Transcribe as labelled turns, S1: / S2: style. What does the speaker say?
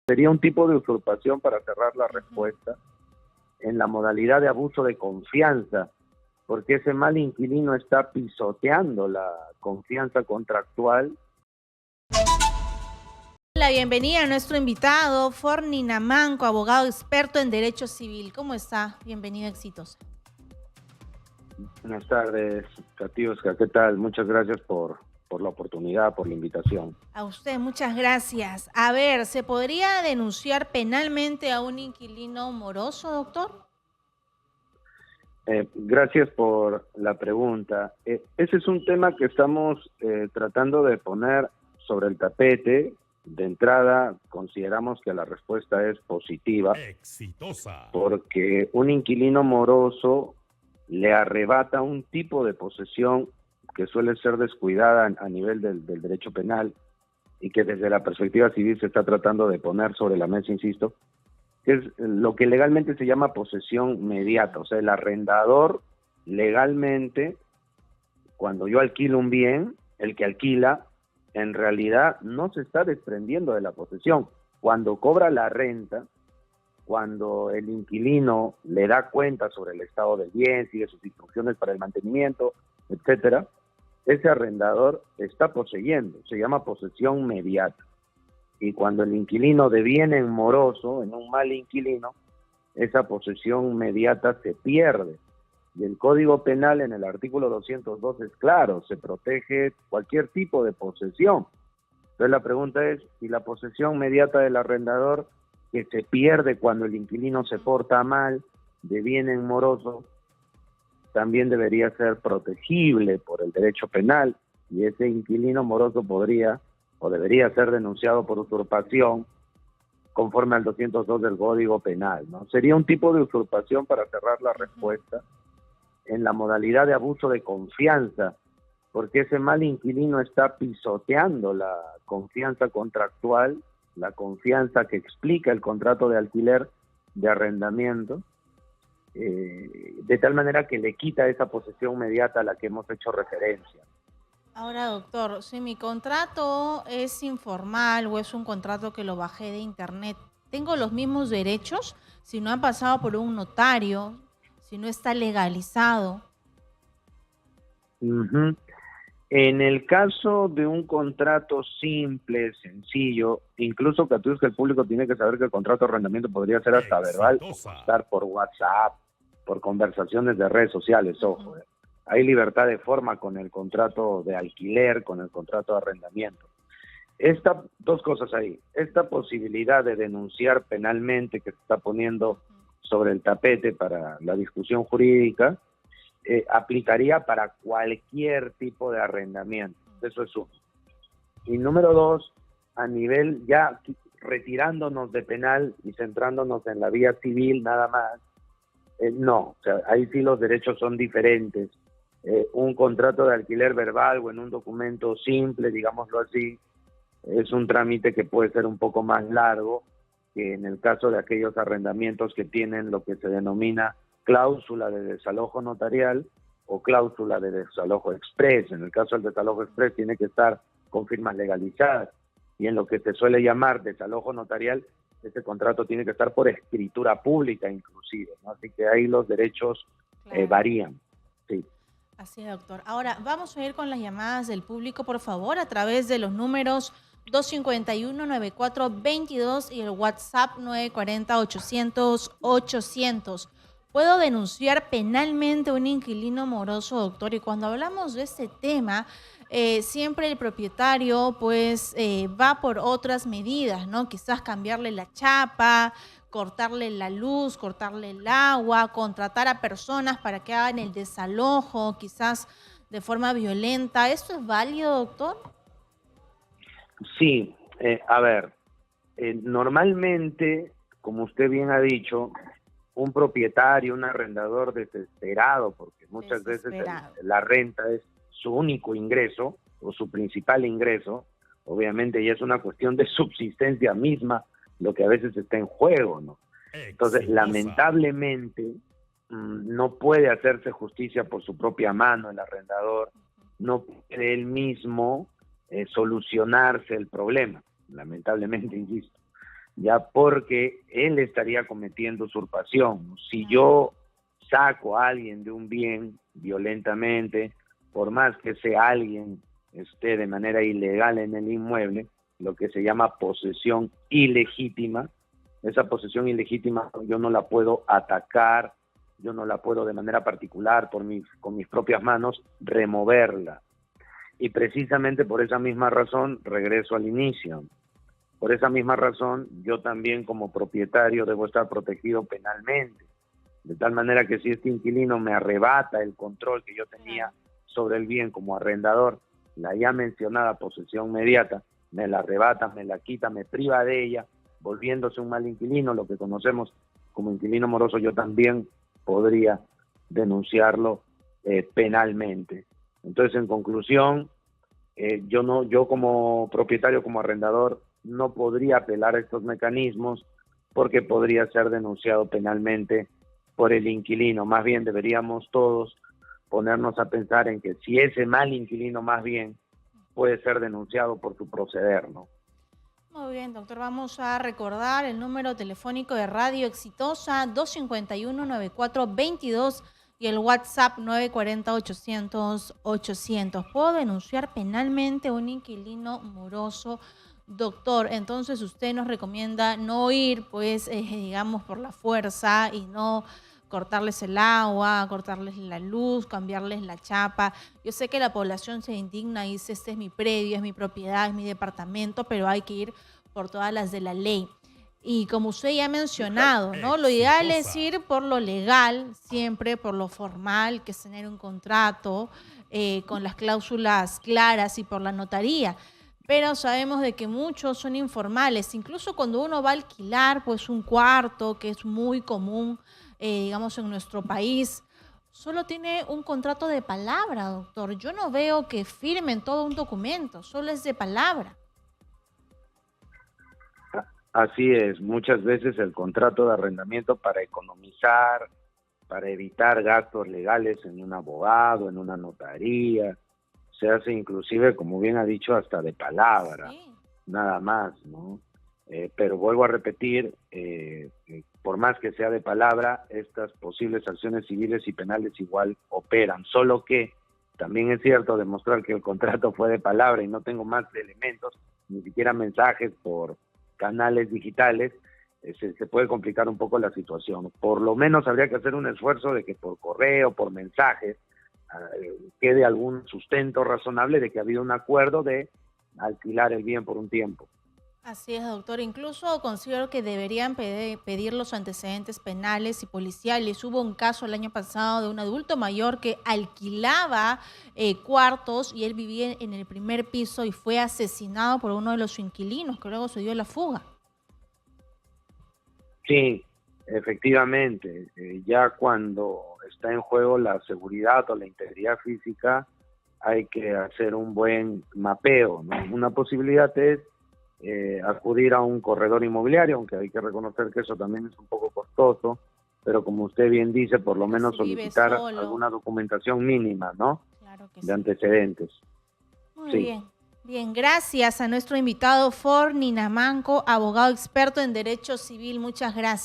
S1: Sería un tipo de usurpación, para cerrar la respuesta, en la modalidad de abuso de confianza, porque ese mal inquilino está pisoteando la confianza contractual.
S2: La bienvenida a nuestro invitado, Forni Namanco, abogado experto en Derecho Civil. ¿Cómo está? Bienvenida, exitosa.
S1: Buenas tardes, Katiuska, ¿qué tal? Muchas gracias por la oportunidad, por la invitación.
S2: A usted, muchas gracias. A ver, ¿se podría denunciar penalmente a un inquilino moroso, doctor?
S1: Gracias por la pregunta. Ese es un tema que estamos tratando de poner sobre el tapete. De entrada, consideramos que la respuesta es positiva.
S3: Exitosa.
S1: Porque un inquilino moroso le arrebata un tipo de posesión que suele ser descuidada a nivel del derecho penal, y que desde la perspectiva civil se está tratando de poner sobre la mesa, insisto, que es lo que legalmente se llama posesión mediata. O sea, el arrendador legalmente, cuando yo alquilo un bien, el que alquila en realidad no se está desprendiendo de la posesión. Cuando cobra la renta, cuando el inquilino le da cuenta sobre el estado del bien, sigue sus instrucciones para el mantenimiento, etcétera, ese arrendador está poseyendo. Se llama posesión mediata. Y cuando el inquilino deviene en moroso, en un mal inquilino, esa posesión mediata se pierde. Y el Código Penal, en el artículo 202, es claro, se protege cualquier tipo de posesión. Entonces la pregunta es, si la posesión mediata del arrendador, que se pierde cuando el inquilino se porta mal, deviene en moroso, también debería ser protegible por el derecho penal, y ese inquilino moroso podría o debería ser denunciado por usurpación conforme al 202 del Código Penal, ¿no? Sería un tipo de usurpación, para cerrar la respuesta, en la modalidad de abuso de confianza, porque ese mal inquilino está pisoteando la confianza contractual, la confianza que explica el contrato de alquiler, de arrendamiento, de tal manera que le quita esa posesión mediata a la que hemos hecho referencia.
S2: Ahora, doctor, si mi contrato es informal o es un contrato que lo bajé de internet, ¿tengo los mismos derechos si no ha pasado por un notario, si no está legalizado?
S1: En el caso de un contrato simple, sencillo, incluso que el público tiene que saber que el contrato de arrendamiento podría ser hasta verbal, o estar por WhatsApp, por conversaciones de redes sociales, ojo. Hay libertad de forma con el contrato de alquiler, con el contrato de arrendamiento. Dos cosas ahí. Esta posibilidad de denunciar penalmente, que se está poniendo sobre el tapete para la discusión jurídica, aplicaría para cualquier tipo de arrendamiento. Eso es uno. Y número dos, a nivel ya retirándonos de penal y centrándonos en la vía civil nada más, no, o sea, ahí sí los derechos son diferentes. Un contrato de alquiler verbal o en un documento simple, digámoslo así, es un trámite que puede ser un poco más largo que en el caso de aquellos arrendamientos que tienen lo que se denomina cláusula de desalojo notarial o cláusula de desalojo express. En el caso del desalojo express tiene que estar con firmas legalizadas, y en lo que se suele llamar desalojo notarial, este contrato tiene que estar por escritura pública inclusive, ¿no? Así que ahí los derechos varían. Sí.
S2: Así es, doctor. Ahora, vamos a ir con las llamadas del público, por favor, a través de los números 251-9422 y el WhatsApp 940-800-800. ¿Puedo denunciar penalmente a un inquilino moroso, doctor? Y cuando hablamos de este tema, siempre el propietario pues va por otras medidas, ¿no? Quizás cambiarle la chapa, cortarle la luz, cortarle el agua, contratar a personas para que hagan el desalojo, quizás de forma violenta. ¿Esto es válido, doctor?
S1: Sí, a ver, normalmente, como usted bien ha dicho, un propietario, un arrendador desesperado, porque muchas veces la renta es su único ingreso o su principal ingreso, obviamente ya es una cuestión de subsistencia misma lo que a veces está en juego, ¿no? Entonces, lamentablemente, no puede hacerse justicia por su propia mano el arrendador, no puede él mismo solucionarse el problema, lamentablemente, insisto. ya porque él estaría cometiendo usurpación. Si yo saco a alguien de un bien violentamente, por más que sea alguien esté de manera ilegal en el inmueble, lo que se llama posesión ilegítima, esa posesión ilegítima yo no la puedo atacar, yo no la puedo de manera particular con mis propias manos removerla. Y precisamente por esa misma razón, regreso al inicio, por esa misma razón yo también como propietario debo estar protegido penalmente, de tal manera que si este inquilino me arrebata el control que yo tenía sobre el bien como arrendador, la ya mencionada posesión inmediata, me la arrebata, me la quita, me priva de ella, volviéndose un mal inquilino, lo que conocemos como inquilino moroso, yo también podría denunciarlo penalmente. Entonces, en conclusión, yo como propietario, como arrendador, no podría apelar a estos mecanismos porque podría ser denunciado penalmente por el inquilino. Más bien deberíamos todos ponernos a pensar en que si ese mal inquilino más bien puede ser denunciado por su proceder, ¿no?
S2: Muy bien, doctor. Vamos a recordar el número telefónico de Radio Exitosa 251-9422 y el WhatsApp 940-800-800. ¿Puedo denunciar penalmente a un inquilino moroso? Doctor, entonces usted nos recomienda no ir, pues, digamos, por la fuerza y no cortarles el agua, cortarles la luz, cambiarles la chapa. Yo sé que la población se indigna y dice, este es mi predio, es mi propiedad, es mi departamento, pero hay que ir por todas las de la ley. Y como usted ya ha mencionado, ¿no? Lo ideal es ir por lo legal, siempre por lo formal, que es tener un contrato con las cláusulas claras y por la notaría. Pero sabemos de que muchos son informales. Incluso cuando uno va a alquilar pues un cuarto, que es muy común, digamos, en nuestro país, solo tiene un contrato de palabra, doctor. Yo no veo que firmen todo un documento, solo es de palabra.
S1: Así es, muchas veces el contrato de arrendamiento para economizar, para evitar gastos legales en un abogado, en una notaría, se hace inclusive, como bien ha dicho, hasta de palabra,
S2: Sí.
S1: nada más, ¿no? Pero vuelvo a repetir, por más que sea de palabra, estas posibles acciones civiles y penales igual operan, solo que también es cierto demostrar que el contrato fue de palabra y no tengo más elementos, ni siquiera mensajes por canales digitales, se puede complicar un poco la situación. Por lo menos habría que hacer un esfuerzo de que por correo, por mensajes, quede algún sustento razonable de que ha habido un acuerdo de alquilar el bien por un tiempo.
S2: Así es, doctor. Incluso considero que deberían pedir los antecedentes penales y policiales. Hubo un caso el año pasado de un adulto mayor que alquilaba cuartos y él vivía en el primer piso y fue asesinado por uno de los inquilinos, que luego se dio la fuga.
S1: Sí, efectivamente, ya cuando está en juego la seguridad o la integridad física, hay que hacer un buen mapeo, ¿no? Una posibilidad es acudir a un corredor inmobiliario, aunque hay que reconocer que eso también es un poco costoso, pero como usted bien dice, por lo menos
S2: Si vive
S1: solicitar
S2: solo.
S1: alguna documentación mínima, ¿no?
S2: Claro que
S1: De
S2: sí.
S1: antecedentes.
S2: Muy
S1: Sí.
S2: bien. Bien, gracias a nuestro invitado Forni Namanco, abogado experto en Derecho Civil. Muchas gracias.